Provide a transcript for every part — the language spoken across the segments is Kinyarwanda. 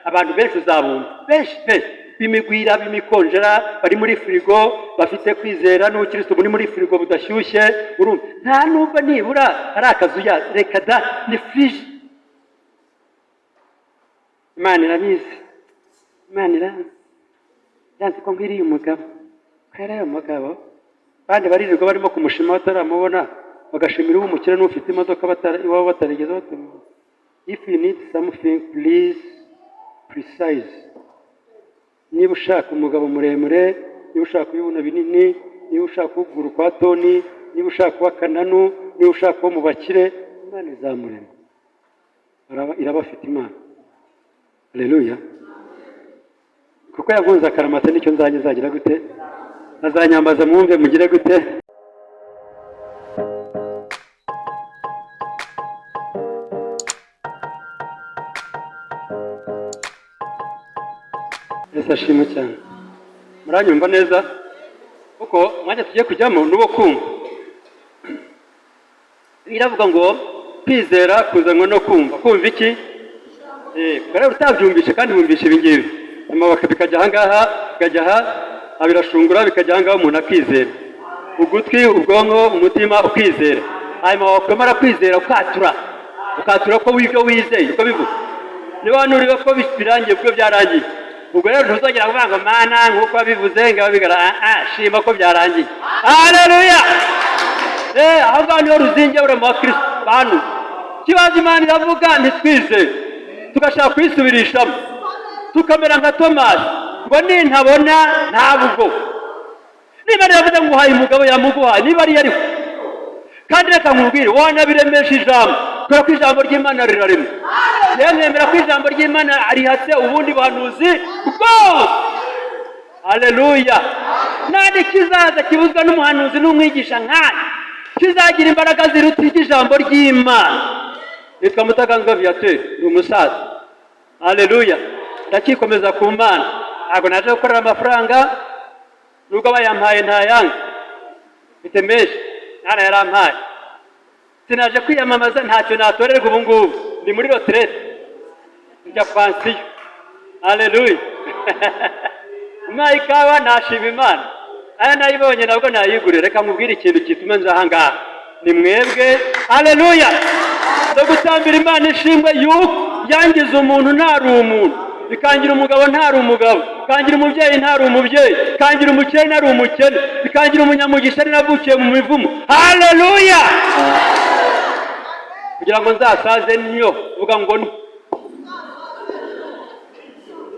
abantu benshi uzabumva benshi bimigwira bimikonjera bari muri firigo bafite kwizera n'ubukristo buri muri firigo budashyushye urumva nta nubwo nibura ari akazuya reka da ni fridge. Imana irabizi, Imana yanze ko ngiriye umugabo kwera umugabo kandi baririrwa barimo kumushima bataramubona bagashimira umukire n'ufite imodoka iwabo batarigeze batumva. If you need something please precise. Niba ushaka umugabo muremure, niba ushaka ibibuno binini, niba ushaka ukuguru kwa toni, niba ushaka kuba kananu, niba ushaka kuba mu bakire, Imana izamurema irabafite Imana. Haleluya. Kuko yagunze akaramata nicyo nzagira gute azanyambaza mwumve mugire gute. Yesu ashimwe cyane. Muranyumva neza kuko mwanya tugiye kujyamo nubo kumva. Iravuga ngo kwizera kuzanwa no kumva. Kumva iki? Kare utabyumvishe kandi wumvishe ibingibi. Nyuma bakabikajya ahangaha bikajya aha abirashungura bikajya ahangaha umuntu akizera. Ugutwi, ubwonko, umutima ukizera. Hanyuma wakomara kwizera ukatura ko wibyo wizeye uko bivuga. Niba nuriba ko birangiye bwo byarangiye. Ubwo rero ntuzongera kuvuga ngo Mana nk'uko wabivuze ngo bigara shima ko byarangiye. Haleluya. Aho ngaho niho ruzingiye uri mu Kristo bantu. Kibazo Imana iravuga ntitwize tugashaka kwisubirishamo tukamera nka Tomasi ngo nintabona ntabwo. Niba yavuze ngo uhaye umugabo yamuguhaye niba ari yari kandi reka nkubwire wanabiremesha ijambo kubera ko ijambo ry'Imana rirarema. Yemera ko ijambo ry'Imana arihatse ubundi bahanuzi bwose. Haleluya. Nani kizaza kibuzwa n'umuhanuzi n'umwigisha nk'aya kizagira imbaraga ziruta ijambo ry'Imana. Nitwa Mutaganzwa Viateur ni umusaza. Haleluya. Ndakikomeza ku Mana ntabwo naje gukorera amafaranga nubwo bayampaye ntayanga bitemeje nana yarampaye. Sinaje kwiyamamaza ntacyo natorerwa ubu ngubu ndi muri retraite njya pansiyo. Haleluya. Ikawa nashima Imana aya nayibonye nabwo nayigurira. Reka nkubwire ikintu kituma nza ahangaha ni mwebwe. Haleluya. No gutambira Imana ishimwe yuko yangize umuntu ntari umuntu, bikangira umugabo ntari umugabo, bikangira umubyeyi ntari umubyeyi, bikangira umukene ntari umukene, bikangira umunyamugisha navukiye mu mivumo. Haleluya. Kugira ngo nzasaze niyo vuga ngo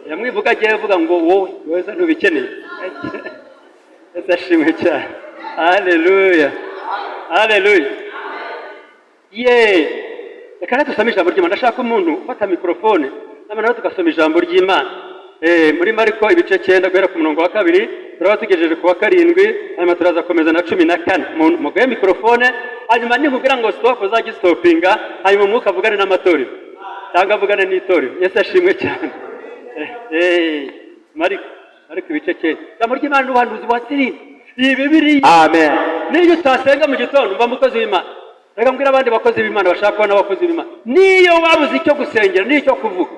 yamwivuga agiye vuga ngo wowe wese ntubikeneye. Yesu ashimwe cyane. Haleluya. Haleluya. Reka dusome ijambo ry'Imana. Ndashaka umuntu ufata mikrofone n'amana tugasoma ijambo ry'Imana. Muri Mariko ibice 9 guhera ku murongo wa 2 turaba tugejeje ku wa 7 hanyuma turaza komeza na 14. Mugaye mikrofone hanyuma nikubwira ngo stop uzajya stopinga hanyuma umwuka avugane n'amatorero cyangwa avugane n'itorero. Yesu ashimwe cyane. Mariko ibice 9 ijambo ry'Imana n'ubuhanuzi bwa Sirina iyi Bibiliya. Amen. Niyo utasenga mu gitondo mba mukozi w'Imana. Reka mbwira abandi bakozi b'Imana bashaka kubona abakozi b'Imana niyo wabuze icyo gusengera n'icyo kuvuga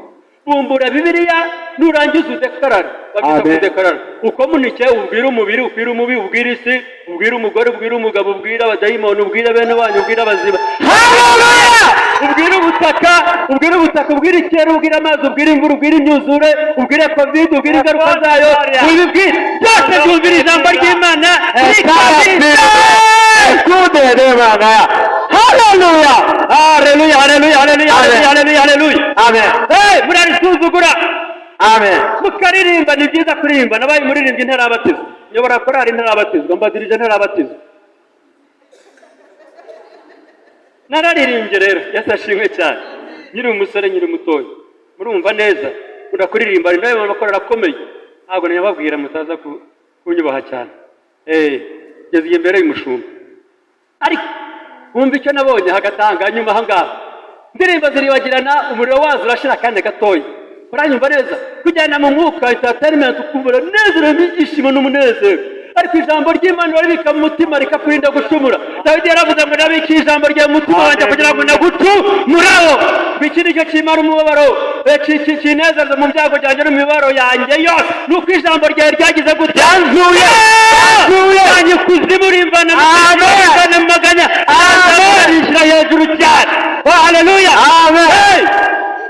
bumbura Bibiliya nurangiza udekarara. Babita kudekarara uko munike ubwira umubiri ubwira umubi ubwira isi ubwira umugore ubwira umugabo ubwira abadayimoni ubwira bene wanyu ubwira abaziba. Haleluya. ubwira ubutaka ubwira ikere ubwira amazi ubwira imvura ubwira imyuzure ubwira covid ubwira ingaruka zayo ubibwira byose byumvira ijambo ry'Imana. Haleluya. Haleluya. Haleluya. Haleluya. Haleluya. Haleluya. Amen. Murarisuzugura. Amen. Mukaririmba ni byiza kuririmba. Nabaye muririmbyi ntarabatizwa. Nyobora korari ntarabatizwa. Mbadirije ntarabatizwa. Nararirimbye rero. Yesu ashimwe cyane. Nyiri umusore nyiri mutoya. Murumva neza. Ndakuririmba ari nayo makorera akomeye. Ntabwo nyababwira mutaza kunyubaha cyane. Ngeze imbere y'umushumba. Ariko wumva icyo nabonye hagatanga nyuma ahangaha indirimbo ziribagirana umuriro wazo urashira kandi gatoya. Uranyumva neza kujyana mu mwuka entertainment ukubura neza n'ibyishimo n'umunezero. ariko ijambo ry'Imana ribika mu mutima rikakurinda gucumura. Dawidi yaravuze ngo nabiki ijambo rya mutima wanjye kugira ngo nagucumuraho. Iki nicyo kimara umubabaro kinezeza mu byago byanjye no mu mibabaro yanjye yose, nuko ijambo ryawe ryagize gute ryanzuye kuzimu rimvana mu maganya rishyira hejuru cyane. Haleluya, amen.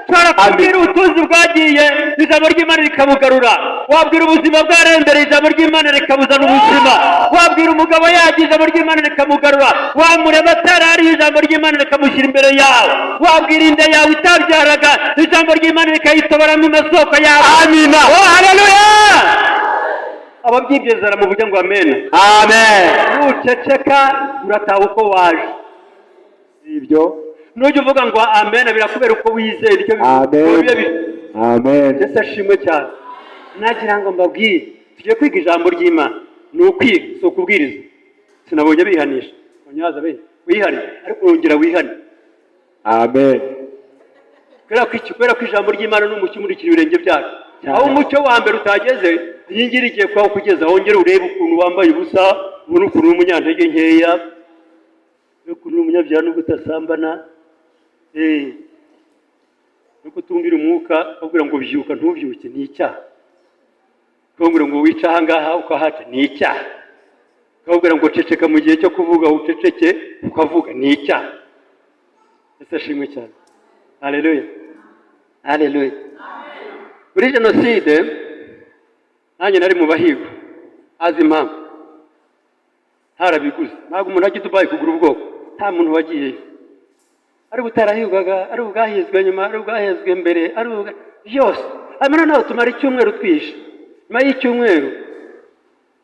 Twabwira ubutunzi bwagiye ijambo ry'Imana rikabugarura. Wabwira ubuzima bwarembere ijambo ry'Imana rikabuzana ubuzima. Wabwira umugabo yagiye ijambo ry'Imana rikamugarura. Wamureba atarari ijambo ry'Imana rikamushyira imbere yawe. Wabwira inda yawe itabyaraga ijambo ry'Imana rikayitobora mu masoko yawe. Amina. Haleluya. Ababyizera mu buryo ngo amen. Amen. Nuceceka urataha uko waje. Ibyo nujya uvuga ngo amen birakubera uko wizera icyo bivuye. Amen. Yesu ashimwe cyane. Nagira ngo mbabwire tugiye kwiga ijambo ry'Imana. Ni ukwiga, si ukubwiriza. Sinabonye bihanisha onyaza be wihane, ariko urongera wihane. Amen. Kubera ko ijambo ry'Imana n'umucyo umurikira ibirenge byacu. Aho umucyo wa mbere utageze, inkingi igiye kwaho kugeza, wongere urebe ukuntu wambaye ubusa, ubona ukuntu umunyantege nkeya, n'ukuntu umunyabyaha n'ubwo utasambana. Nuko utumvira umwuka ukabwira ngo byuka ntubyuke, ni icyaha. Ukabwira ngo wica aha ngaha ukahaca, ni icyaha. Ukabwira ngo ceceka mu gihe cyo kuvuga uceceke ukavuga, ni icyaha. Yesu ashimwe cyane. Haleluya, haleluya. Muri jenoside nanjye nari mu bahigwa, azi impamvu harabiguze. Ntabwo umuntu ajya i Dubai kugura ubwoko, nta muntu wagiyeyo. Ari butarahigwaga, ari ubwahizwe nyuma, ari ubwahizwe mbere, ari byose. Hanyuma naho tumara icyumweru twishe. Nyuma y'icyumweru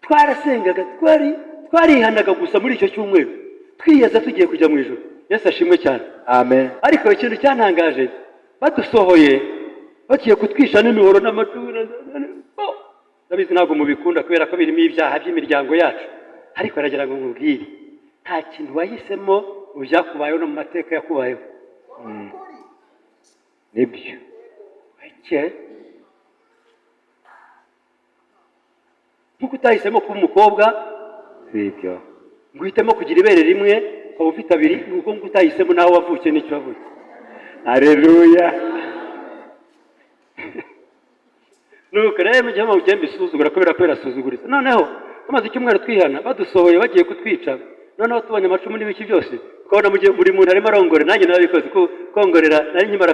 twarasengaga, twarihanaga gusa muri icyo cyumweru, twiyeza tugiye kujya mu ijuru. Yesu ashimwe cyane. Amen. Ariko ikintu cyantangaje, badusohoye bagiye kutwisha n'imihoro n'amacumu. Ndabizi ntabwo mubikunda kubera ko birimo ibyaha by'imiryango yacu, ariko aragira ngo nkubwire, nta kintu wahisemo mu byakubayeho no mu mateka yakubayeho. Nibyo nkuko utahisemo kuba umukobwa, sibyo ngo uhitemo kugira ibere rimwe ukaba ufite abiri, nuko ngo utahisemo nawe wavukiye n'icyo wavukiye. Haleluya. Nuko rero mu gihe ugenda isuzugura kubera ko birasuzuguriza. Noneho tumaze icyumweru twihana, badusohoye bagiye kutwica. Noneho tubonye amacumu n'ibiki byose, ukabona buri muntu arimo arongora. Nanjye nabikoze kongorera, nari nkimara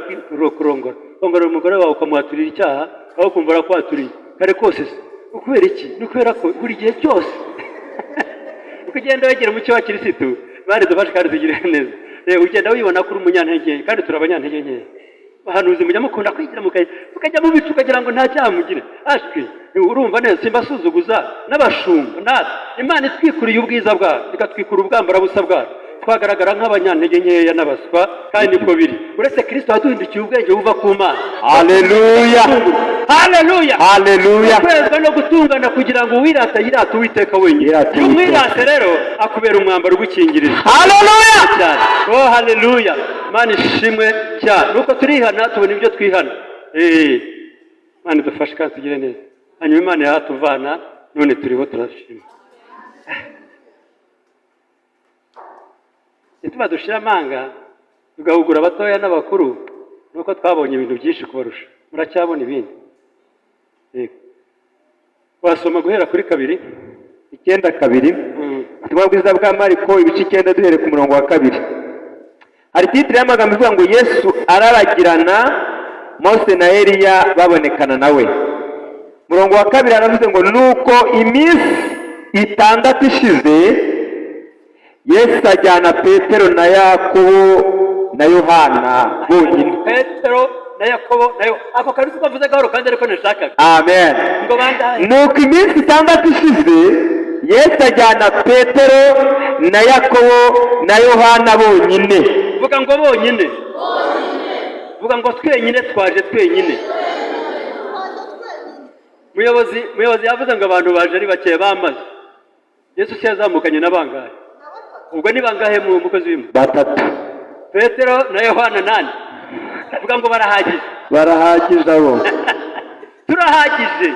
kurongora. Kongorera umugore wawe ukamuhaturira icyaha, aho kumva arakwaturiye kare kose. Ukubera iki? Ni ukubera ko buri gihe cyose uko ugenda wegera umucyo wa Kirisitu, bari dufashe kandi tugire neza. Ugenda wibona ko uri umunyantege, kandi turi abanyantege nke. Abahanuzi mujya mukunda kwigira mukajya mu bicu ukagira ngo nta cyaha mugire. Ashwi urumva neza, simbasuzuguza n'abashumba natwe. Imana itwikuriye ubwiza bwayo, ikatwikura ubwambarabusa bwayo, twagaragara nk'abanyantege nkeya n'abaswa, kandi niko biri. Uretse Kristo waduhindukiye ubwenge buva ku Mana. Haleluya, haleluya, haleluya. Kwezwa no gutungana kugira ngo uwirata yirate Uwiteka wenyine. Umwirate rero akubera umwambaro ugukingiriza. Haleluya cyane. Oh haleluya, Imana ishimwe cyane. Nuko turihana tubona ibyo twihana. Imana idufashe kandi tugire neza. Hanyuma Imana yahatuvana, none turiho turashima. Tuba dushira amanga tugahugura abatoya n'abakuru, nuko twabonye ibintu byinshi kubarusha. Muracyabona ibindi. Wasoma guhera kuri 2:9. Ubutumwa bwiza bwa Mariko ibice 9 duhere ku murongo wa 2. Hari titire y'amagambo ivuga ngo Yesu araragirana, Mose na Eliya babonekana nawe. Murongo wa 2 aravuze ngo nuko iminsi 6 ishize, Yesu ajyana Petero na Yakobo na Yohana bonyine. Petero na Yakobo nayo ako kantu kavuze gahoro kandi ariko nashakaga. Amen. Ngo bandaye. Nuko iminsi 6 ishize, Yesu ajyana Petero na Yakobo na Yohana bonyine. Vuga ngo bonyine. Vuga ngo twenyine, twaje twenyine. Muyobozi yavuze ngo abantu baje ari bake bamaze. Yesu yazamukanye n'abangahe? Ubwo ni bangahe mu mukozi w'Imana? 3. Petero na Yohana nani? Vuga ngo barahagije. Barahagije abo. Turahagije.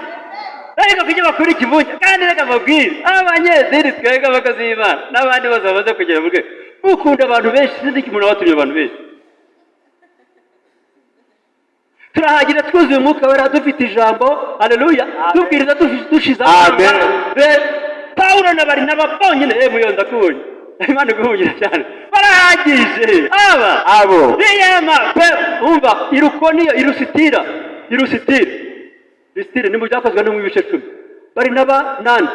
ariko kujya bakora ikivunge kandi reka mabwire abanyedini twebwe abakozi b'Imana n'abandi bose bamaze kugera mu rwego ukunda abantu benshi sinzi ko umuntu watumye abantu benshi turahagira twuzuye umwuka wera dufite ijambo haleluya tubwiriza dushize Amen. Pawulo na Barinaba bonyine muyonda kubonye Imana guhungira cyane barahagije abo riyema umva irukoniyo irusitira ni mu byakozwe no mu bice 10 Barinaba nande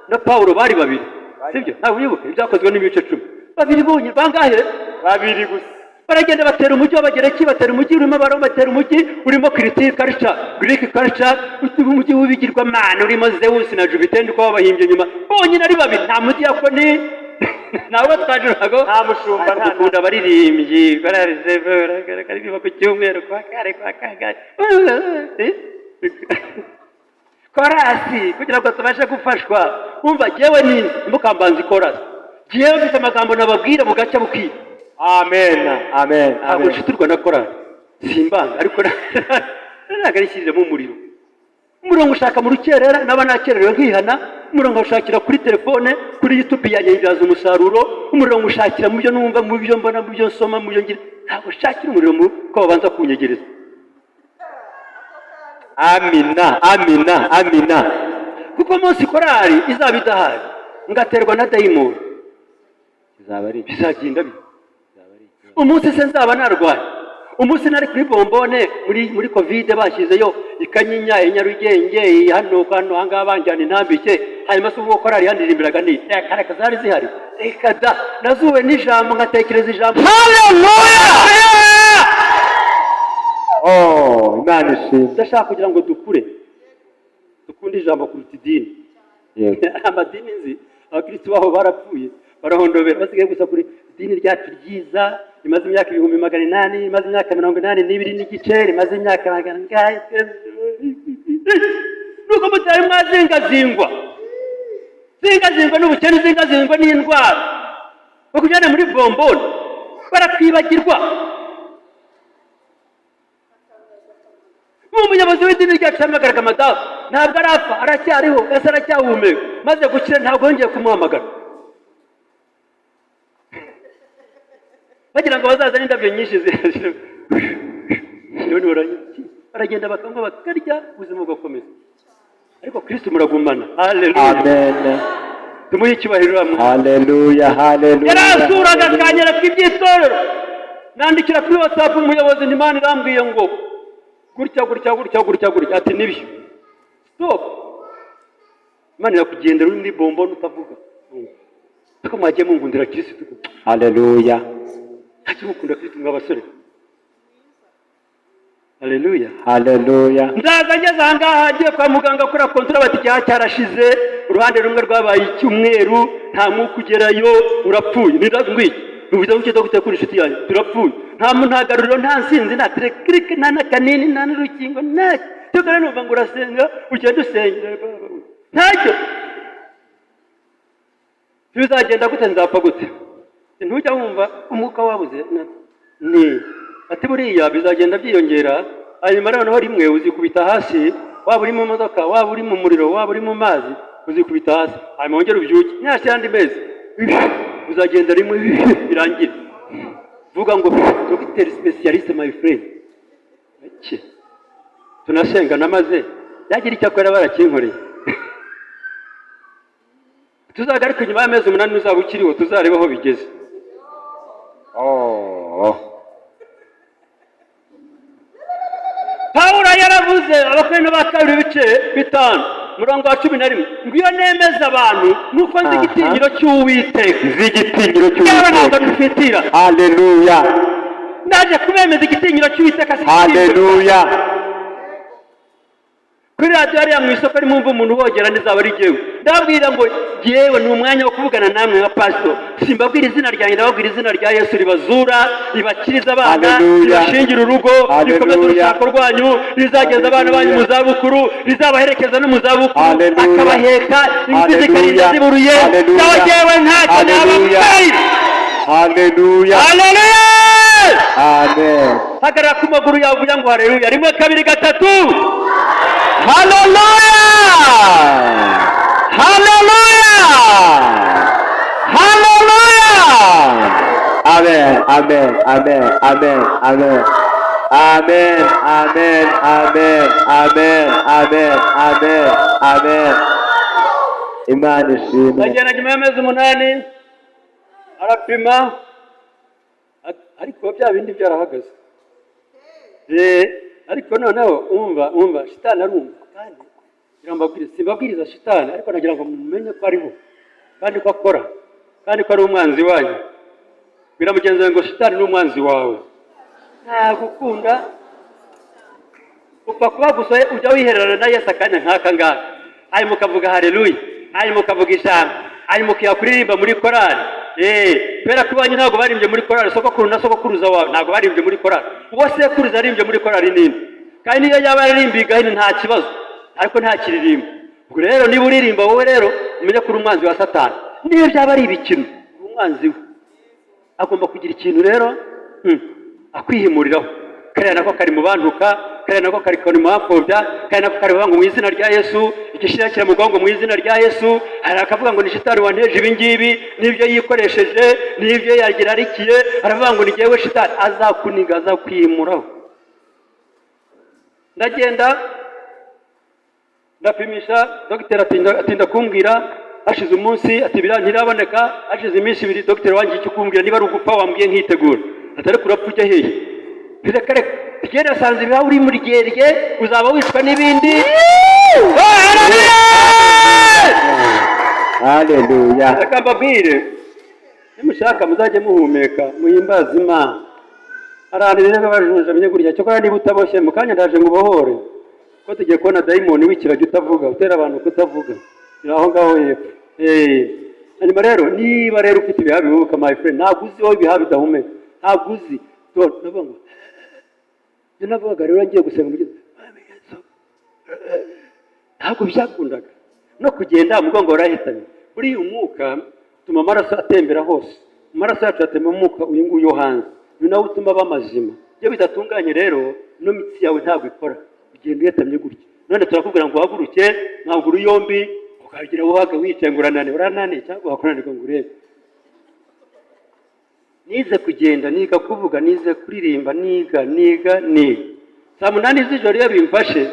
na Pawulo bari babiri sibyo ntabwo wibuke ibyakozwe no mu bice 10 babiri bonye bangahe babiri gusa baragenda batera umujyi w'abagereki batera umujyi urimo abaroma batera umujyi urimo Greek culture umujyi w'ibigirwamana urimo Zeus na Jupiter ndiko babahimbye nyuma bonyine ari babiri nta mujyi yakoni nawe twajurago nta mushumba nta kunda baririmbyi bararize karibiba ku cyumweru kwa kare korasi kugira ngo tubashe gufashwa umva jewe ni mukambanzi korasi jewe mfite amagambo nababwira mu gace bukira amen ntabwo nshiturwa na korari simbanga ariko nagarishyiremo umuriro ushaka mu rukerera naba nakererewe nkihana umuriro ushakira kuri telefone kuri YouTube yanjye ibyaza umusaruro umuriro ushakira mu byo numva mu byo mbona mu byo nsoma mu byo ngira ntabwo ushakira umuriro ko babanza kunyegereza amina kuko munsi korari izaba idahari ngaterwa na dayimoni izaba ari bizagenda umunsi se nzaba narwaye umunsi nari kuri bombone muri covid bashyizeyo ikanyinya inyarugenge hano hanga banjyana intambike hanyuma se ubwo korari yandirimbiraga ni kareka zari zihari reka da nazuwe n'ijambo ngatekereza ijambo haleluya Imana ishimwe ndashaka kugira ngo dukunde ijambo kuruta idini amadini nzi abakristo baho barapfuye barahondobera basigaye gusa kuri idini ryacu ryiza imaze imyaka 800 imaze imyaka 82 n'igice imaze imyaka ngahe nuko mutari mwazingazingwa n'ubukene zingazingwa n'indwara bakujyana muri bombone barakwibagirwa umuyobozi w'idini ryacu yamagaraga madamu ntabwo arapfa aracyariho ese aracyahumeka maze gukira ntabwo yongeye kumuhamagara bagira ngo bazaza n'indabyo nyinshi baragenda bakanywa bakarya ubuzima bugakomeza ariko Kristo muragumana haleluya amen tumuhe icyubahiro hamwe haleluya yarasuraga akanyera k'ibyitorero nandikira kuri WhatsApp umuyobozi Imana irambwiye ngo gutya ati nibyo stop Imana irakugendera uri muri bombone utavuga tuko mwagiye mungundira Kristo haleluya akimukunda Kristo mwabasore haleluya ndaza ngeze ahangaha agiye kwa muganga kuri kontra bati cyaha cyarashize uruhande rumwe rwabaye icyumweru nta mwuka ugerayo urapfuye nindazwiki nubiza gukita gutekura inshuti yanjye turapfuye nta muntagaruriro nta nsinzi nta click nta nakanini nta n'urukingo nta cyokara numva ngo urasenga ugenda usengera ntacyo bizagenda gute nzapfa gute ntujya wumva umwuka wabuze ni ati buriya bizagenda byiyongera hanyuma noneho rimwe uzikubita hasi waba uri mu modoka waba uri mu muriro waba uri mu mazi uzikubita hasi hanyuma wongera ubyuke nyashya yandi mezi uzagenda rimwe birangira vuga ngo docteur specialiste my friend iki tunasenga namaze yagira icyo akora barakinkoreye tuzagaruka nyuma y'amezi 8 uzaba ukiriho tuzareba aho bigeze Pawulo yaravuze Abakorino ba 2:5 murongo wa 11 ngo iyo nemeza abantu nuko nzi igitinyiro cy'Uwiteka haleluya ndaje kubemeza igitinyiro cy'Uwiteka haleluya kuri radio yari mu isoko ari mumva umuntu wogera nizaba ari jewe ndabwira ngo jewe ni umwanya wo kuvugana namwe nka pastor simbabwira izina ryanjye ndababwira izina rya Yesu ribazura ribakiriza abana ribashingira urugo rikomeza urushako rwanyu rizageza abana banyu mu zabukuru rizabaherekeza no mu zabukuru akabaheka imvi zikarinda ziburuye nawe jewe ntacyo nababwira haleluya amen hagarara ku maguru yawe uvuga ngo haleluya 1 2 3 haleluya Haleluya! Haleluya! Amen, amen, amen, amen, amen. Amen, amen, amen, amen, amen, amen, amen. Imana ishimwe. agenda nyuma y'amezi 8 arapima ariko bya bindi byarahagaze. Ariko noneho umva shitani arumva kandi irambabwiriza simbabwiriza shitani ariko nagira ngo mumenye ko ariho kandi ko akora kandi ko ari umwanzi wanyu. Biramugenza ngo shitani n'umwanzi wawe ntagukunda upfa kuba gusa ujya wihererana na Yesu akanya nk'aka ngaka hanyuma ukavuga haleluya hanyuma ukavuga ijambo hanyuma ukiyakuririmba muri korali. Kubera ko banyu ntabwo barimbye muri korali sogokuru na sogokuruza wawe ntabwo barimbye muri korali uwo sekuruza arimbye muri korali nini kandi niyo yaba aririmbiga hino nta kibazo ariko nta kiririmbo. Ubwo rero niba uririmba wowe rero umenye ko uri umwanzi wa Satani. Niyo byaba ari ibikino uri umwanzi we agomba kugira ikintu rero akwihimuriraho kariya nako kari mu bantuka kariya nako kari mu bapfobya kariya nako kari ngo mu izina rya Yesu igishira kira mugongo mu izina rya Yesu. Hari akavuga ngo ni shitani wanteje ibi ngibi nibyo yikoresheje nibyo yagira arikiye aravuga ngo ni jewe shitani azakuniga azakwimuraho. Ndagenda ndapimisha dogiteri atinda kumbwira hashize umunsi ati ntiraboneka hashize iminsi 2 dogiteri wanjye icyo kumbwira niba ari ugupfa wambwiye nkitegura atari kurapfa ujya hehe birekare tugenda sanze ibiha uri muri gerye uzaba wicwa n'ibindi. Haleluya. Reka mbabwire nimushaka muzajye muhumeka muhimbaze Imana. Arandi rero bajuje amenye gurya cyo kora niba utaboshye mu kanya ndaje ngubohore ko tugiye kubona dayimoni wikirajya utavuga utera abantu kutavuga aho ngaho yepfo. Hanyuma rero niba rero ufite ibiha bihubuka my friend ntabwo uzi wowe ibiha bidahumeka ntabwo uzi nabongo navuga rero ngiye gusenga mu ntabwo byakundaga no kugenda umugongo warahitanye buri umwuka tuma amaraso atembera hose amaraso yacu atemba umwuka uyu nguyu hanze ni nawe utuma bamazima iyo bidatunganye rero no mitsi yawe ntabwo ikora ugenda uyatamye gutya none turakubwira ngo uhaguruke ntabwo yombi ukagira uhaga wicenguranane uranane cyangwa wakoranirwa ngo urebe. Nize kugenda niga kuvuga nize kuririmba niga saa 8 z'ijoro iyo bimfashe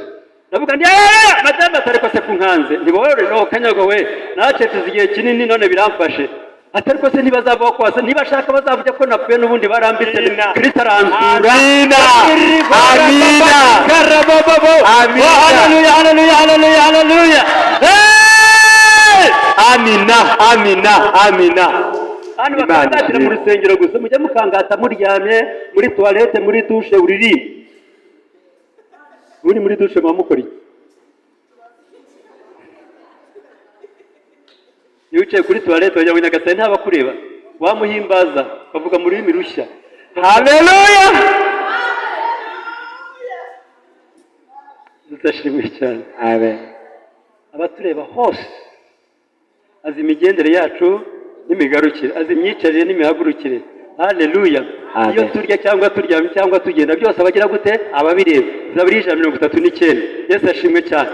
ndavuga ndi madame atariko se kunkanze ndibore no kanyago we naceceze igihe kinini none biramfashe atariko se ntibazava kwasa ntibashaka bazavuga ko napfuye n'ubundi barambitse Kristo aranzura. Amina amina karababo haleluya haleluya haleluya haleluya amina amina amina. Hano bakagatira mu rusengero gusa mujye mukangata muryamye muri toilette muri douche uri muri douche mamukori yuciye kuri toilette wajya winagasa ntaba kureba wamuhimbaza bavuga muri rurimi rushya. Haleluya. Ndashimye cyane. Amen. Abatureba hose azi imigendere yacu n'imigarukire azi imyicarire n'imihagurukire. Haleluya. Iyo turya cyangwa turyamye cyangwa tugenda byose abagira gute ababireba. Zaburi 139. Yesu ashimwe cyane.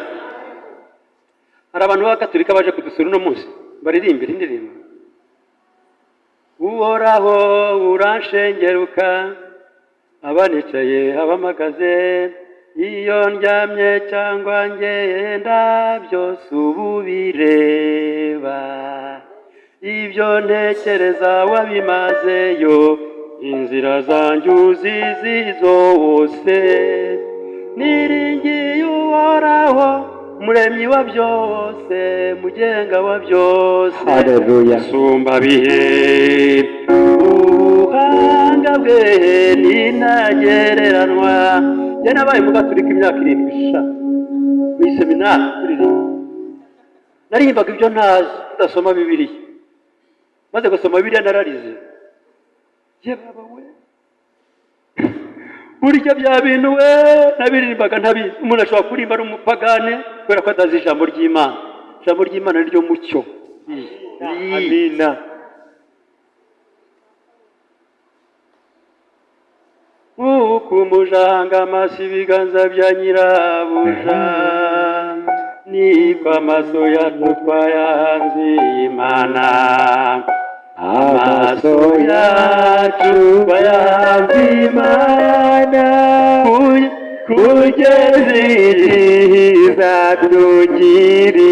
Hari abantu b'Abakatolika baje kudusura uno munsi baririmbira indirimbo Uhoraho uranshengeruka abanicaye abamagaze iyo ndyamye cyangwa ngenda byose ubu bireba ibyo ntekereza wabimazeyo inzira zanjye uzizi zose niringiye Uhoraho Muremyi wa byose mugenga wa byose. Haleluya. Sumba bihe ubuhanga bwe ninagereranwa. Jye nabaye mu Gatolika imyaka 7 sha mu seminari kuririmba narimbaga ibyo ntazi tudasoma Bibiliya maze gusoma Bibiliya nararize ye baba we burya bya bintu we nabiririmbaga ntabizi umuntu ashobora kurimba ari umupagane kubera ko atazi ijambo ry'Imana. Ijambo ry'Imana niryo mucyo. Amina. Ukumujanga amasi ibiganza bya nyirabuja niko amaso yacu twayahanze Imana, amaso yacu twayahanze Imana kugeza kugeza tugirira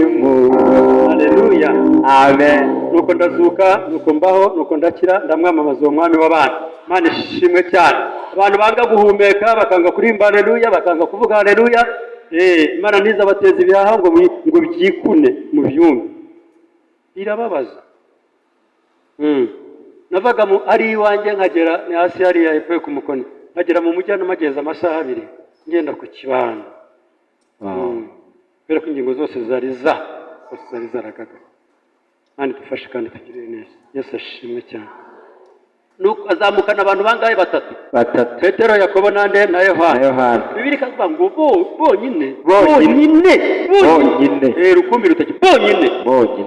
impuhwe. Haleluya. Amen. Nuko ndazuka, nuko mbaho, nuko ndakira, ndamwamamaza uwo mwami w'abantu. Imana ishimwe cyane. Abantu banga guhumeka, bakanga kurimba haleluya, bakanga kuvuga haleluya. Imana ntizabateza ibihaha ngo byikune mu byumve. Birababaza. Navaga ari iwanjye nkagera ni hasi hariya hepfo ku Mukoni. Nkagera mu mujyi namageza amasaha 2 ngenda ku kibanda. Kubera ko ingingo zose zari zaragaga. Kandi dufashe kandi tugirire neza. Yesu ashimwe cyane. Nuko azamukana abantu bangahe? Batatu. Petero, Yakobo nande na Yohana. Bibiri kavuga ngo bonyine. Rukumbi rutaki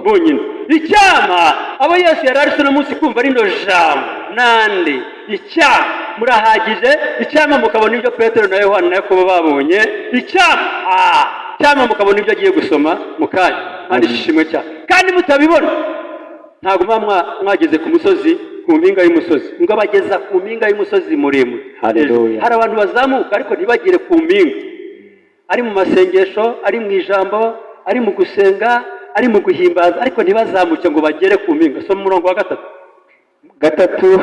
bonyine. Icyama abo Yesu yari ari no munsi kumva rino jambo nande. Icyama murahagije, icyama mukabona ibyo Petero na Yohana na Yakobo babonye. Icyama mukabona ibyo agiye gusoma mukanya. Kandi ishimwe cyane. Kandi mutabibona ntabwo mwageze ku musozi, ku mpinga y'umusozi, ngo abageza ku mpinga y'umusozi muremure. Haleluya. Hari abantu bazamuka ariko ntibagire ku mpinga, ari mu masengesho, ari mu ijambo, ari mu gusenga, ari mu guhimbaza, ariko ntibazamuke ngo bagere ku mpinga. Soma umurongo wa 3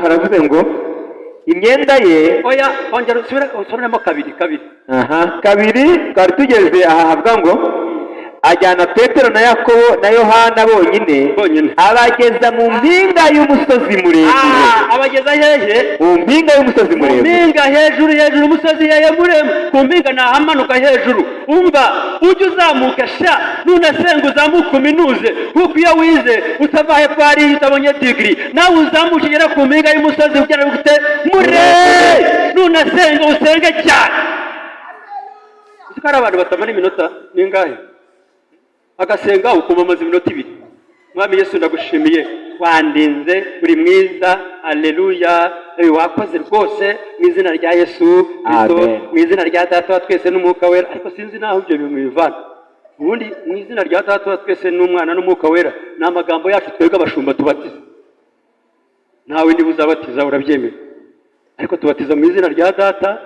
haravuze ngo imyenda ye, oya ongera usubiremo kabiri. kabiri twari tugeze aha havuga ngo ajyana Petero na Yakobo na Yohana bonyine abageza mu mpinga y'umusozi muremure. Abageza hehe? Mu mpinga y'umusozi muremure. Mu mpinga hejuru umusozi hehe muremure. Ku mpinga nahamanuka hejuru. Umva ujye uzamuka nunasenga uzamuka uminuze, kuko iyo wize utava hepfo hariya utabonye digiri, nawe uzamuka ugera ku mpinga y'umusozi ugera gute muremure. Nunasenga usenge cyane. Uko ari abantu batamara iminota ningahe agasenga ukumamaza iminota 2. Mwami Yesu ndagushimiye, wandinze, uri mwiza, haleluya, wakoze rwose mu izina rya Yesu Kristo, mu izina rya Data wa twese n'Umwuka Wera. Ariko sinzi naho ibyo bimwivana. Ubundi mu izina rya Data wa twese n'Umwana n'Umwuka Wera ni amagambo yacu twebwe abashumba tubatiza. Nawe ndi buzabatiza urabyemera. Ariko tubatiza mu izina rya Data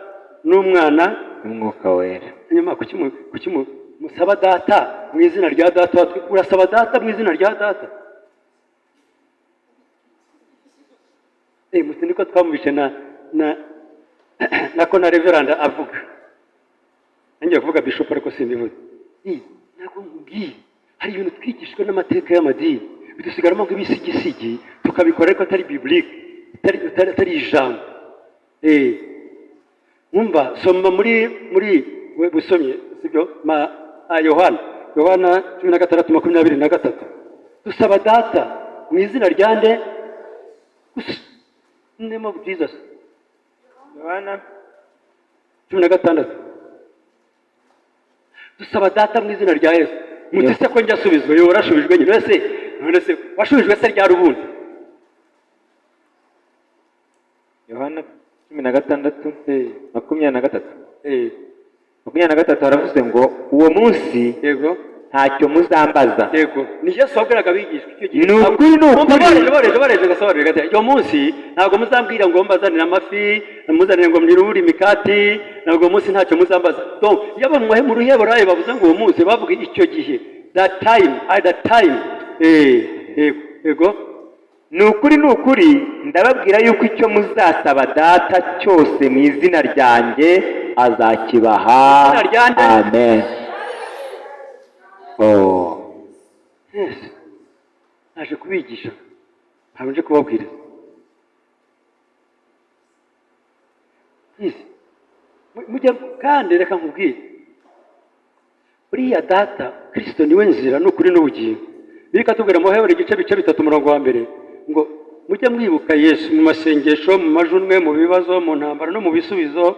n'Umwana n'Umwuka Wera. Nyuma kuki musaba Data mu izina rya Data, urasaba Data mu izina rya Data. Musi niko twamubishe nako na Reverend avuga. Ngiye kuvuga Bishop ariko simbivuze. Nako nkubwiye hari ibintu twigishwe n'amateka y'amadini bidusigaramo nk'ibisigisigi tukabikora ariko atari biblique, atari ijambo. Mwumva soma muri busomye sibyo Yohana 16:23. Dusaba Data mu izina rya nde? Name of Jesus. Yohana 16. Dusaba Data mu izina rya Yesu. Mutise ko njya subizwe, yo warashubijwe nyine. None se washubijwe se rya rubundi? Yohana 16:23. 23 haravuze ngo uwo munsi yego ntacyo muzambaza. Yego ni Yesu wabwiraga abigishwa icyo gihe. Bareje gasobanurira gati uwo munsi ntabwo muzambwira ngo mbazanire amafi, muzanire ngo mnirubure imikati, ntabwo munsi ntacyo muzambaza. Donc yaba mu ruheburayo bavuze ngo uwo munsi bavuga icyo gihe, that time. Yego ni ukuri ndababwira yuko icyo muzasaba Data cyose mu izina ryanjye azakibaha. Amen. Yes. Naje kubigisha, ntabwo nje kubabwiriza. Yes. Mujya kandi reka nkubwire, uriya Data Kristo niwe nzira n'ukuri n'ubugingo. Birika tubwira mu Heburayo igice 3 umurongo wa mbere ngo mujye mwibuka Yesu mu masengesho, mu majunwe, mu bibazo, mu ntambara no mu bisubizo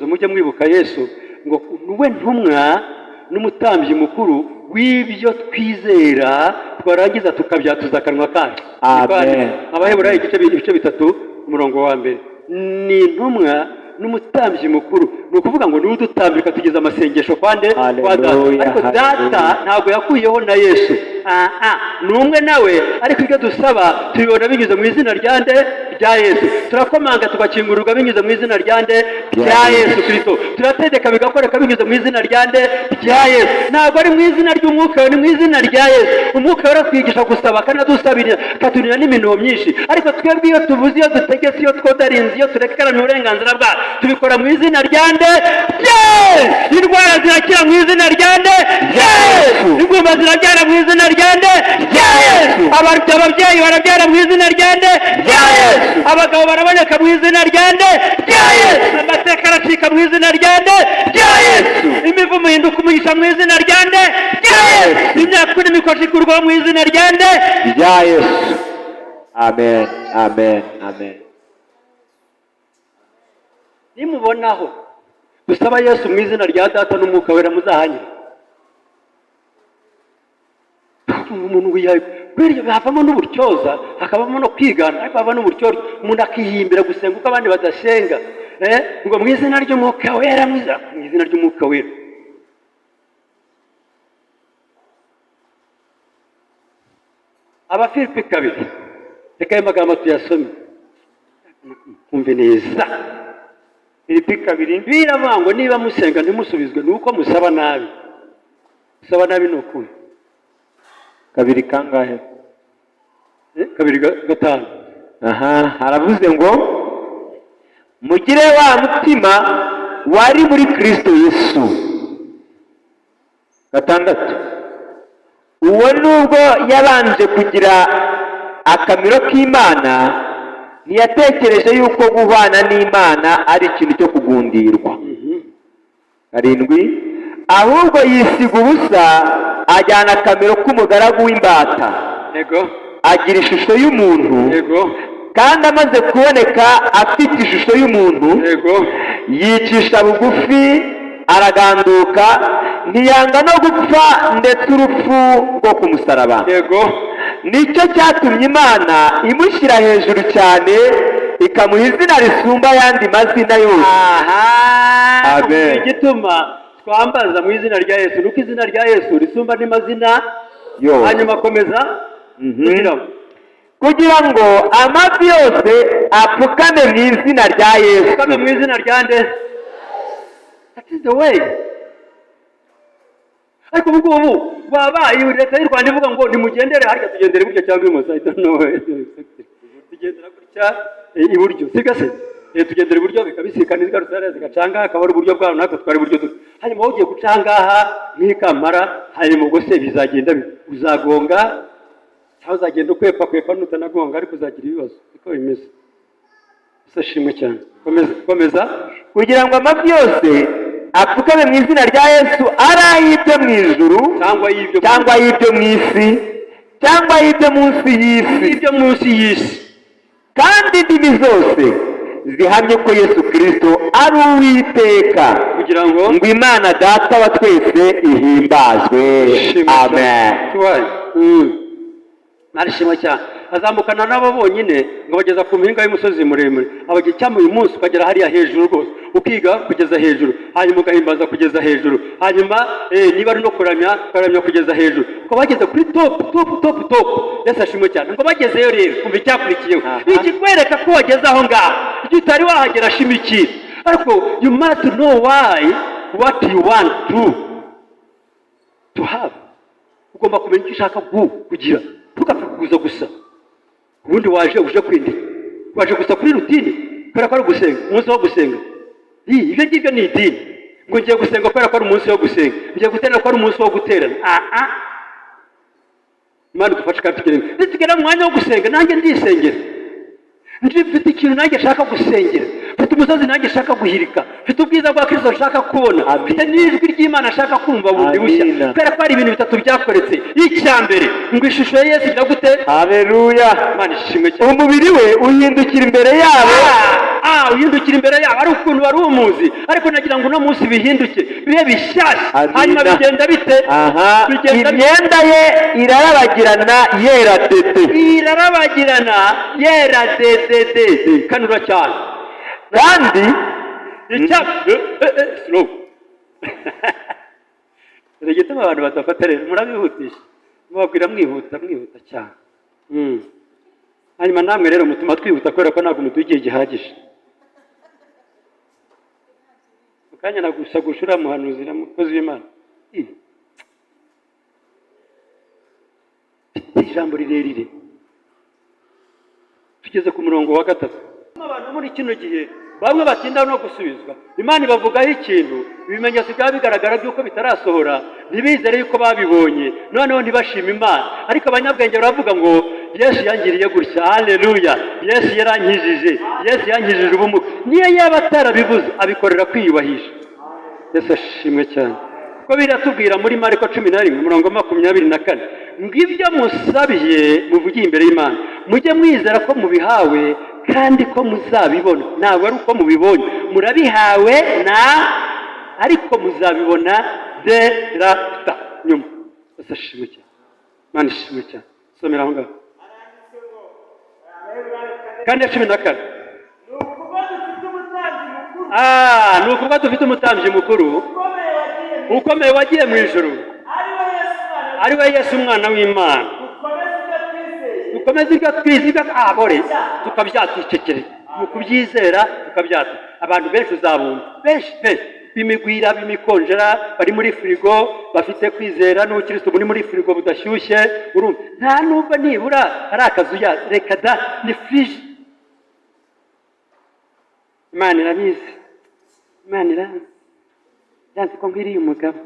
mujye mwibuka Yesu ngo we ntumwa n'umutambyi mukuru w'ibyo twizera twarangiza tukabyatuza akanwa kacu. Amen. Abaheburayo ibice 3 umurongo wa mbere ni intumwa n'umutambyi mukuru ni ukuvuga ngo niwe udutambika tugeze amasengesho kwa nde, kwa data. Haleluya, Ariko data haleluya. ntabwo yakuyeho na Yesu, ni umwe nawe, ariko ibyo dusaba tubibona binyuze mu izina rya nde, rya Yesu. Turakomanga tugakingururwa binyuze mu izina rya nde, rya Yesu Kristo. Turategeka bigakoreka binyuze mu izina rya nde, rya Yesu. Ntabwo ari mu izina ry'umwuka we, ni mu izina rya Yesu. Umwuka we aratwigisha gusaba akanadusabira, akaturira n'iminuho myinshi, ariko twebwe iyo tuvuze, iyo dutegetse, iyo twodarinze, iyo turekarana uburenganzira bwacu, tubikora mu izina rya nde, rya Yesu. Indwara zirakira mu izina rya nde, rya Yesu. Ingumba zirabyara mu izina rya nde, rya Yesu. Ababyeyi barabyara mu izina rya nde, rya Yesu. Abagabo baraboneka mu izina rya nde, rya Yesu. Amateka aracika mu izina rya nde, rya Yesu. Imivumo ihinduka umugisha mu izina rya nde, rya Yesu. Imyaka n'imikoshi ikurwaho mu izina rya nde, rya Yesu. Amen, amen, amen. nimubonaho dusaba Yesu mu izina rya Data n'Umwuka wera, muzahanyura. Umuntu wihaye buriya havamo n'uburyoza, hakabamo no kwigana, ariko havamo n'uburyoza. Umuntu akihimbira gusenga uko abandi badasenga, ngo mu izina ry'Umwuka wera, mu izina ry'Umwuka wera. Abafilipi 2, reka ayo magambo tuyasome kumve neza. Filipi 2 biravuga ngo niba musenga ntimusubizwe, ni uko musaba nabi. Musaba nabi ni ukuri. 2 kangahe? 2:5. Haravuze ngo mugire wa mutima wari muri Kristo Yesu. 6, uwo nubwo yabanje kugira akamiro k'Imana, ntiyatekereje yuko guhwana n'Imana ari ikintu cyo kugundirwa. 7, ahubwo yisiga ubusa, ajyana akamero k'umugaragu w'imbata, agira ishusho y'umuntu, kandi amaze kuboneka afite ishusho y'umuntu, yicisha bugufi, araganduka, ntiyanga no gupfa, ndetse urupfu rwo ku musaraba. Nicyo cyatumye Imana imushyira hejuru cyane, ikamuha izina risumba ayandi mazina yose. Amen. Igituma twambaza mu izina rya Yesu, nuko izina rya Yesu risumba andi mazina yose. Hanyuma komeza kugira ngo amavi yose apfukame mu izina rya Yesu. Apfukame mu izina rya nde? That is the way. Ariko ubwo baba leta y'u Rwanda ivuga ngo nimugendere harya, tugendere buryo cyangwa ibumoso, I don't know. Tugendera gutya iburyo, sigase tugendera iburyo, bikabisikana zigarutse zigacanga, akaba ari uburyo bwawe, natwe twari iburyo. Hanyuma ugiye gucangaha n'ikamara, hanyuma ubwo se bizagenda uzagonga cyangwa uzagenda ukwepa nutanagonga, ariko uzagira ibibazo. Niko bimeze. Sashimwe cyane. Komeza. Kugira ngo amavi yose apfukame mu izina rya Yesu, ari ay'ibyo mu ijuru cyangwa ay'ibyo mu isi cyangwa ay'ibyo munsi y'isi, kandi indimi zose zihamye ko Yesu Kristo ari Uwiteka, kugira ngo Imana Data wa twese ihimbazwe. Amen. Narishimwe cyane. Azamukana nabo bonyine ngo bageza ku mpinga y'umusozi muremure, abagicyamu uyu munsi ukagera hariya hejuru rwose, ukiga kugeza hejuru, hanyuma ugahimbaza kugeza hejuru, hanyuma niba ari no kuramya kugeza hejuru, ko bageze kuri top. Yesu ashimwe cyane. Ngo bagezeyo rero, kumva icyakurikiyeho, ikikwereka ko wageze aho ngaho, ibyo utari wahagera shimikira. Ariko you must know what you want to have. Ugomba kumenya icyo ushaka kugira, ntugapfe kuguza gusa. Ubundi uje kwindi, waje gusa kuri rutine, kubera ko ari gusenga, umunsi wo gusenga. Ibyo ngibyo ni idini. Ngo ngiye gusenga kubera ko ari umunsi wo gusenga, ngiye guterana ko ari umunsi wo guterana. Imana dufashe kandi tugera mu mwanya wo gusenga, nanjye ndisengera. Mfite ikintu nanjye nshaka gusengera, mfite umusozi nanjye nshaka guhirika, mfite ubwiza bwa Kristo nshaka kubona, mfite n'ijwi ry'Imana nshaka kumva bundi bushya, kubera ko hari ibintu bitatu byakoretse. Icya mbere, ngo ishusho ya Yesu igira gute? Haleluya. Imana ishimwe cyane. Umubiri we uhindukira imbere yabo, uhindukira imbere yabo, ari ukuntu wari umuzi, ariko nagira ngo uno munsi bihinduke, bibe bishyashya. Hanyuma bigenda bite? Imyenda ye irarabagirana yera dede. Kanura cyane. Kandi slow. Rero gituma abantu badafata rero murabihutisha mubabwira mwihuta cyane. Hanyuma namwe rero mutuma twihuta kubera ko ntabwo mudugiye gihagije. Mukanya nagusa gushura muhanuzi na mukozi w'Imana. Ijambo rirerire. Tugeze ku murongo wa 3. Abantu muri kino gihe bamwe batinda no gusubizwa. Imana ibavugaho ikintu, ibimenyetso byaba bigaragara by'uko bitarasohora, ntibizere yuko babibonye, noneho ntibashima Imana. Ariko abanyabwenge baravuga ngo Yesu yangiriye gutya, haleluya, Yesu yarankijije, Yesu yankijije ubumuga. Niyo yaba atarabivuze abikorera kwiyubahisha. Yesu ashimwe cyane. Ko biratubwira muri Mariko 11:24 ngo ibyo musabiye muvugiye imbere y'Imana mujye mwizera ko mubihawe kandi ko muzabibona. Ntabwo ari uko mubibonye, murabihawe ariko muzabibona thereafter, nyuma. Yesu ashimwe cyane. Imana ishimwe cyane. Somera aho ngaho. Kandi 14 ni ukuvuga dufite umutambyi mukuru ukomeye wagiye mu ijuru, ari we Yesu umwana w'Imana. Dukomeze ibyo twiziga tukabyaticekere mu kubyizera tukabyata. Abantu benshi uzabumva benshi bimigwira bimikonjera bari muri firigo bafite kwizera n'ubukristo buri muri firigo budashyushye, urumva nta nubwo nibura hari akazu ya reka da ni fridge. Imana irabizi, Imana irabizi. Yanze ko ngiriye umugabo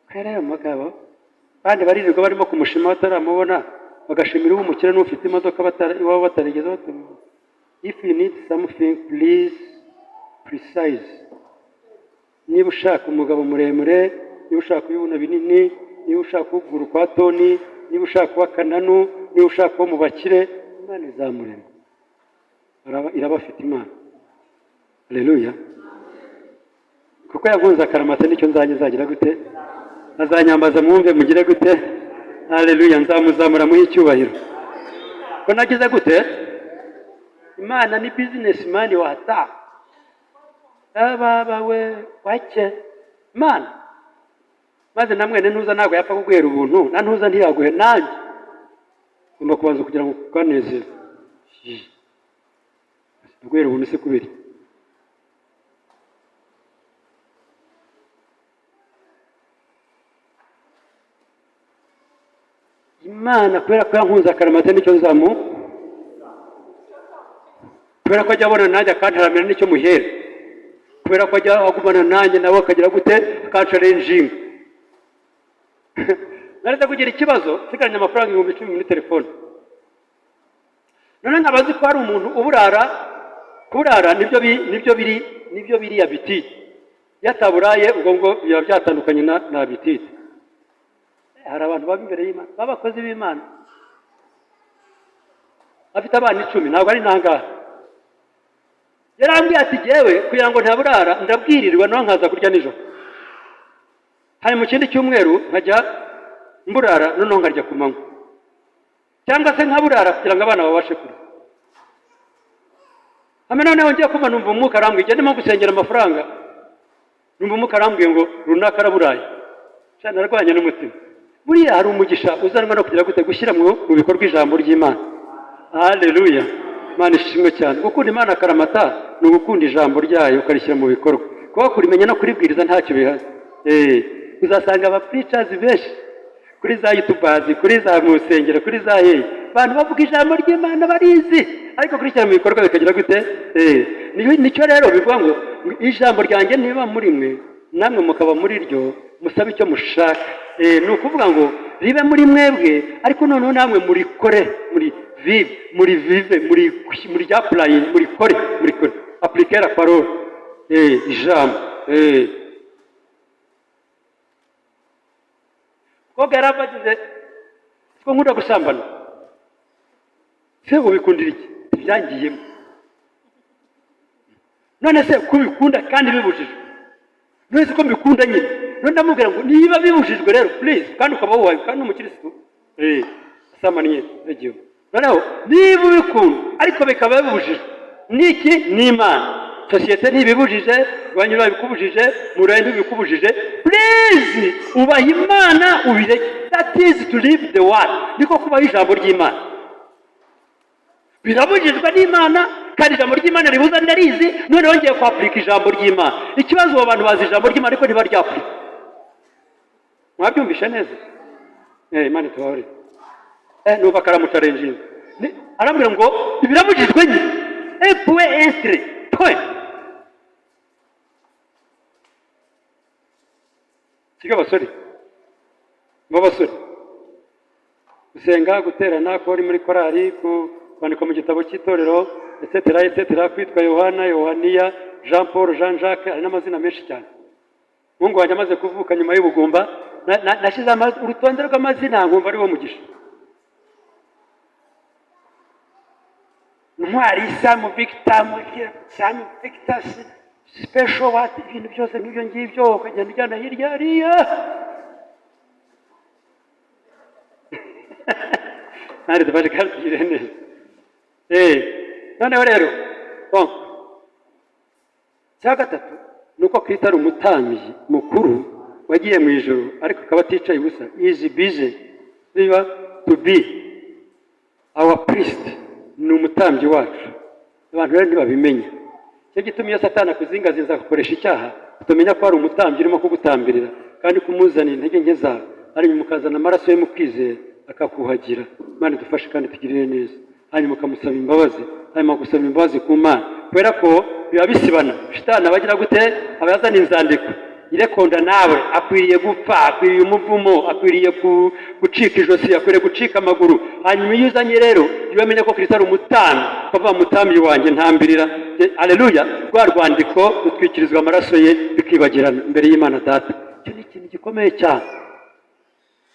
kare umugabo bandi baririrwa barimo kumushima bataramubona bagashimira umukire n'ufite imodoka iwabo batarigeze batuma. If you need something please precise. Niba ushaka umugabo muremure, niba ushaka ibibuna binini, niba ushaka kugura kwa toni, niba ushaka kuba kananu, niba ushaka kuba mu bakire, Imana izamurema. Irabafite Imana. Haleluya. Kuko yagunze akaramata nicyo nzagira gute? Azanyambaza mwumve mugire gute? Haleluya. Nzamuzamura mu icyubahiro. Ko nagize gute? Imana ni businessman wata. Baba we wake Imana. Maze namwene ntuza ntago yapfa kuguhera ubuntu, na ntuza ntiyaguhe nanjye. Ngomba kubanza kugira ngo kukanezeza. Guhera ubuntu se kubiri. Imana kubera ko yankunze akaramata nicyo kubera ko ajya abona nanjye akantaramira nicyo muhera, kubera ko ajya agumana nanjye nawe akagira gute akancarenjinga. Naretse kugira ikibazo nsigaranye amafaranga 10,000 muri telefone, none nkabazi ko hari umuntu kuburara nibyo biri ya bititi yataburaye ubwo ngo biba byatandukanye na bititi. Hari abantu baba imbere y'Imana babakozi b'Imana afite abana 10 ntabwo ari nangaha. Yarambwiye ati jewe kugira ngo ntaburara ndabwirirwa no nkaza kurya nijoro, hari mu kindi cyumweru nkajya mburara noneho ngarya ku manywa, cyangwa se nkaburara kugira ngo abana babashe kurya. Hame noneho ngiye kumva numva umwuka arambwiye ndimo gusengera amafaranga, numva umwuka arambwiye ngo runaka araburaye. Cyane narwanye n'umutima. Buriya hari umugisha uzanwa no kugira gute gushyira mu bikorwa ijambo ry'Imana. Haleluya. Imana ishimwe cyane. Gukunda Imana akaramata ni ugukunda ijambo ryayo ukarishyira mu bikorwa. Kuba kurimenya no kuribwiriza ntacyo bihaza. Uzasanga aba preachers benshi kuri za YouTube, kuri za musengero, kuri za abantu bavuga ijambo ry'Imana barizi, ariko kurishyira mu bikorwa bikagira gute? Nicyo rero bivuga ngo ijambo ryanjye niba muri mwe namwe mukaba muri ryo musabe icyo mushaka. Ni ukuvuga ngo ribe muri mwebwe ariko noneho namwe murikore, muri vive, muri apply, murikore appliquer la parole, ijambo. Ko garabagize ko nkunda gusambana se ubikundira iki? Byangiyemo. None se kubikunda kandi bibujijwe, none se ko mbikunda nyine, none ndamubwira ngo niba bibujijwe rero please kandi ukaba wuhaye kandi umukirisitu asamaniye regiyo, noneho niba ubikunda ariko bikaba bibujijwe niki ni Imana sosiyete ntibibujije, banyura bikubujije, murende bikubujije, please ubaha Imana ubireke. That is to live the word. Niko kubaha ijambo ry'Imana. Birabujijwe n'Imana kandi ijambo ry'Imana ribuza ndarizi, none wongeye kwapurika ijambo ry'Imana. Ikibazo abantu bazi ijambo ry'Imana ariko ntibaryapurika. Mwabyumvisha neza? Imana tubahore. Nuva karamucarenjinga. Arambwira ngo birabujijwe nyine. Epwe entre. Point. Siga basore. Basore. Gusenga, guterana, ko uri muri korali, kwandika mu gitabo cy'itorero, etc., kwitwa Yohana, Yohaniya, Jean Paul, Jean Jacques, ari n'amazina menshi cyane. Mungu wanjye amaze kuvuka nyuma y'ubugumba, nashize urutonde rw'amazina nkumva ari wo mugisha. Ntwari, Sam Victor, special what, ibintu byose nk'ibyo ngibyo, ukagenda ujyana hirya hariya. Nari dufashe kandi tugire neza. Noneho rero, cya gatatu ni uko Kristo ari umutambyi mukuru wagiye mu ijuru ariko akaba aticaye ubusa. Is busy to be our priest. Ni umutambyi wacu. Abantu rero ntibabimenya. Cyo gituma iyo Satani akuzingazinza gukoresha icyaha, utamenya ko ari umutambyi urimo kugutambirira kandi kumuzanira intege nke zawe, ari mukazana amaraso ye mu kwizera akakuhagira. Imana idufashe kandi tugirire neza. Hanyuma ukamusaba imbabazi, hanyuma gusaba imbabazi ku Mana, kubera ko biba bisibana. Shitani abagira gute? Abayazana inzandiko irekonda nawe, akwiriye gupfa, akwiriye umuvumo, akwiriye gucika ijosi, akwiriye gucika amaguru. Hanyuma iyo uzanye rero ubamenya ko Kristo ari umutambyi, ukavuga mutambyi wanjye ntambirira. Haleluya. Rwa rwandiko rutwikirizwa amaraso ye bikibagirana imbere y'Imana Data. Icyo ni ikintu gikomeye cyane.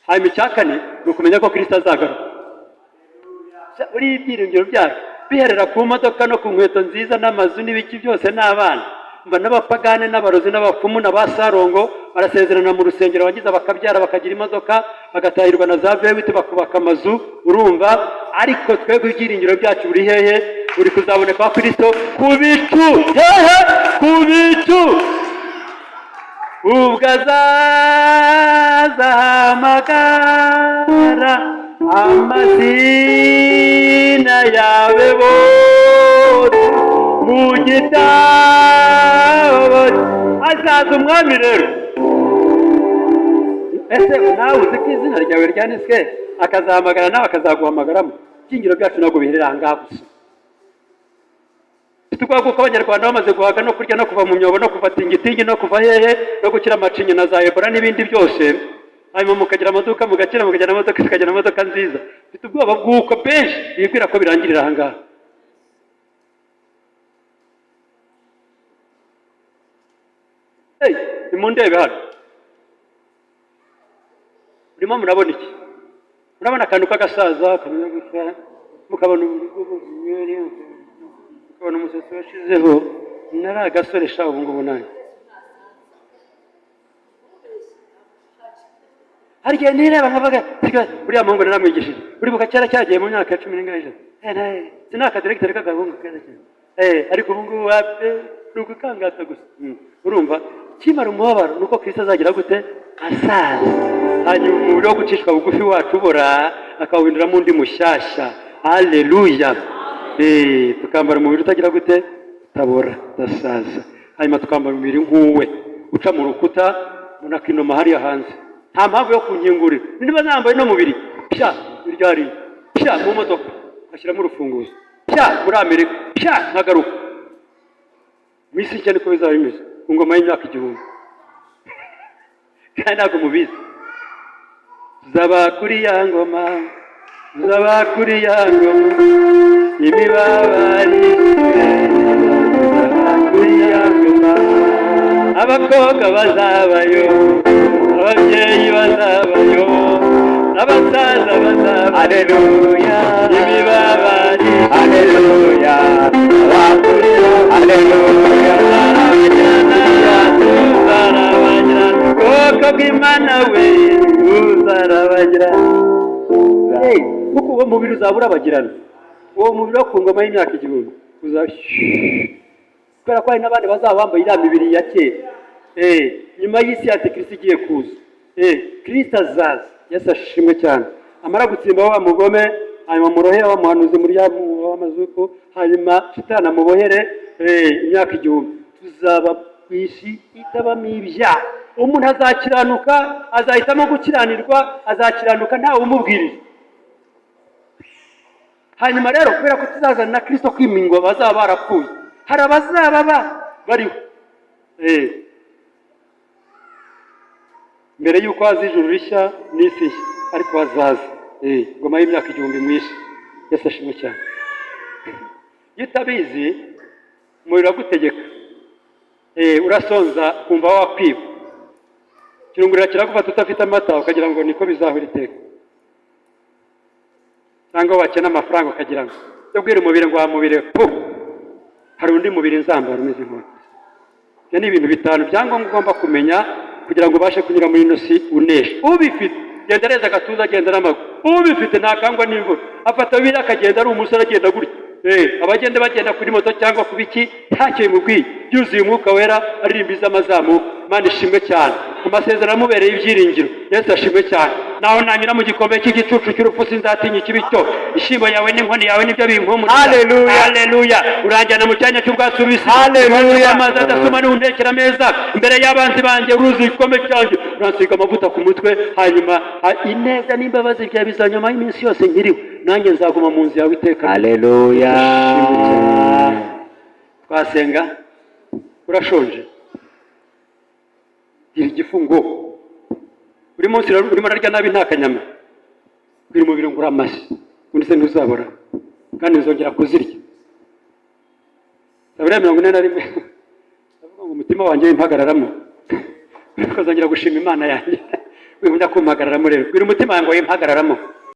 Hanyuma icya kane ni ukumenya ko Kristo azagaruka. Uri ibyiringiro byacu biherera ku modoka no ku nkweto nziza n'amazu n'ibiki byose n'abana. Mba n'abapagane n'abarozi n'abapfumu n'abasarongo barasezerana mu rusengero, bagize bakabyara bakagira imodoka, bagatahirwa na za vewite bakubaka amazu. Urumva? Ariko twebwe ibyiringiro byacu buri hehe? Uri kuzaboneka kwa Kristo ku bicu. Hehe, ku bicu. Ubwo azahamagara amazina yawe bose mu gitabo, azaza umwami rero. Ese nawe uzi ko izina ryawe ryanditswe akazahamagara nawe akazaguhamagaramo? Ibyiringiro byacu ntabwo biherera aha ngaha gusa. Tukwa kuko Abanyarwanda bamaze guhaga no kurya no kuva mu myobo no kuva tingitingi no kuva hehe no gukira amacinya na za Ebola n'ibindi byose. Hanyuma mukagira amaduka mugakira, mukagira amaduka, tukagira amaduka nziza. Mfite ubwoba bw'uko benshi bibwira ko birangirira aha ngaha. Nimundebe hano. Urimo murabona iki? Murabona akantu k'agasaza kamenya gusa, mukabona ukabona umusatsi washizeho, nari agasore sha ubu ngubu nanjye. Hari igihe nireba nkavuga uriya muhungu naramwigishije, uri buka kera cyagiye mu myaka ya 10 sinakadiregiteri k'agahungu keza cyane. Ariko ubu ngubu ni ukukangata gusa. Urumva? Kimara umubabaro nuko Kristo azagira gute? Asaza. Hanyuma umubiri wo gucishwa bugufi wacu ubora akawuhinduramo undi mushyashya. Haleluya. Tukambara umubiri utagira gute? Utabora, udasaza. Hanyuma tukambara umubiri nk'uwe uca mu rukuta munakinoma hariya hanze. Nta mpamvu yo kunkingurira. Niba nambaye no mubiri pya iryari pya mu modoka ashyiramo urufunguzo pya muri Amerika pya nkagaruka. Misi cyane ko bizaba bimeze ngoma y'imyaka 1000 kandi ntabwo mubizi. Zaba kuri ya ngoma, zaba kuri ya ngoma imibabari, zaba kuri ya ngoma abakobwa bazabayo, ababyeyi bazabayo, abasaza bazabayo. Haleluya. Imibabari. Haleluya. Abakurira. Haleluya. Uzarabagirana ubwoko bw'Imana we, uzarabagirana. Kuko uwo mubiri uzaba urabagirana, uwo mubiri wo ku ngoma y'imyaka 1000 uzaba kubera ko hari n'abandi bazaba bambaye iriya mibiri ya kera. Nyuma y'isi ya Antikristo igiye kuza, Kristo azaza, Yesu ashimwe cyane, amara gutsimba wa mugome, hanyuma murohere wa muhanuzi muri ya w'amazuko, hanyuma Shitani amubohere imyaka 1000. Tuzaba ku isi itabamo ibyaha. Umuntu azakiranuka, azahitamo gukiranirwa, azakiranuka ntawe umubwiriza. Hanyuma rero kubera ko tuzazana na Kristo kwimingwa bazaba barapfuye, hari abazaba bariho mbere y'uko haza ijuru rishya n'isi nshya, ariko hazaza ngoma y'imyaka 1000 mwishe. Yesu ashimwe cyane. Iyo utabizi umuriro gutegeka, urasonza kumva wakwiba, kirungurira kiragufata utafite amata ukagira ngo niko bizahura iteka, cyangwa wakena amafaranga ukagira ngo ubwire umubiri ngo wamubire hari undi mubiri nzambara umeze nk'uko. Ibyo ni ibintu 5 byangombwa ugomba kumenya kugira ngo ubashe kunyura muri ino si unesha. Ubifite genda neza agatuza, agenda n'amaguru. Ubifite ntakangwa n'imvura, afata bibiri akagenda ari umusore agenda gutya. Abagenda bagenda kuri moto cyangwa ku biki ntacyo bimubwiye, yuzuye umwuka wera, aririmbiza amazamuka. Imana ishimwe cyane, ku masezerano amubereye ibyiringiro. Yesu ashimwe cyane. Naho nanyura mu gikombe cy'igicucu cy'urupfu sinzatinya ikibi cyo, ishimbo yawe n'inkoni yawe nibyo bimpumuriza. Haleluya, haleluya. Uranjyana mu cyanya cy'ubwatsi bubisi, haleluya. Amazi adasuma n'untekera meza imbere y'abanzi banjye, uruzi igikombe cyanjye, uransiga amavuta ku mutwe, hanyuma ineza n'imbabazi byawe bizanyuma y'iminsi yose nkiriho, nanjye nzaguma mu nzu yawe iteka. Haleluya. Twasenga. Urashonje, gira igifungo. Buri munsi urimo urarya nabi nta kanyama, bwira umubiri ngo uramashyi, undi se ntuzabora kandi nzongera kuzirya. Zaburi 41 ndavuga ngo umutima wanjye wimpagararamo, ukazongera gushima Imana yanjye. Wimujya kumpagararamo rero, bwira umutima wanjye ngo wimpagararamo.